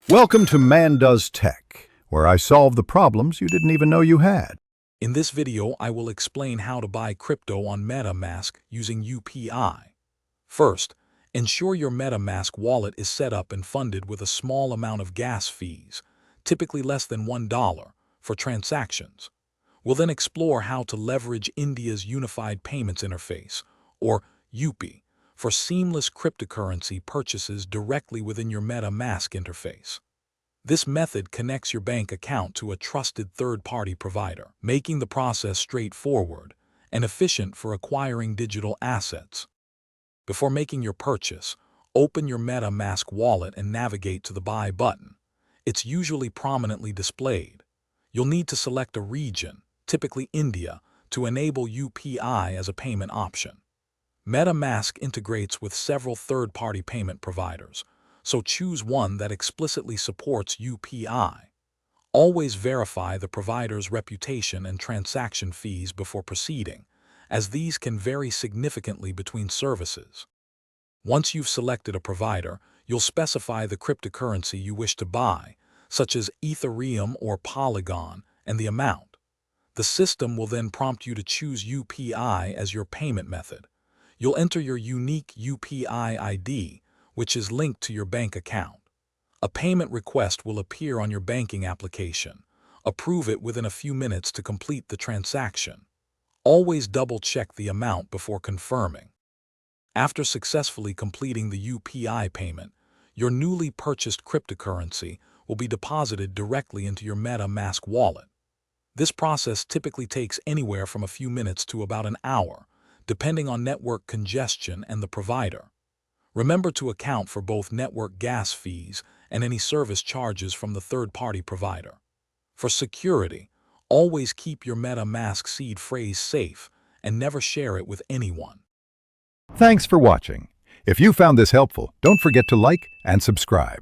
Welcome to Man Does Tech, where I solve the problems you didn't even know you had. In this video, I will explain how to buy crypto on MetaMask using UPI. First, ensure your MetaMask wallet is set up and funded with a small amount of gas fees, typically less than $1, for transactions. We'll then explore how to leverage India's Unified Payments Interface, or UPI, for seamless cryptocurrency purchases directly within your MetaMask interface. This method connects your bank account to a trusted third-party provider, making the process straightforward and efficient for acquiring digital assets. Before making your purchase, open your MetaMask wallet and navigate to the Buy button. It's usually prominently displayed. You'll need to select a region, typically India, to enable UPI as a payment option. MetaMask integrates with several third-party payment providers, so choose one that explicitly supports UPI. Always verify the provider's reputation and transaction fees before proceeding, as these can vary significantly between services. Once you've selected a provider, you'll specify the cryptocurrency you wish to buy, such as Ethereum or Polygon, and the amount. The system will then prompt you to choose UPI as your payment method. You'll enter your unique UPI ID, which is linked to your bank account. A payment request will appear on your banking application. Approve it within a few minutes to complete the transaction. Always double-check the amount before confirming. After successfully completing the UPI payment, your newly purchased cryptocurrency will be deposited directly into your MetaMask wallet. This process typically takes anywhere from a few minutes to about an hour, depending on network congestion and the provider. Remember to account for both network gas fees and any service charges from the third-party provider. For security, always keep your MetaMask seed phrase safe and never share it with anyone. Thanks for watching. If you found this helpful, don't forget to like and subscribe.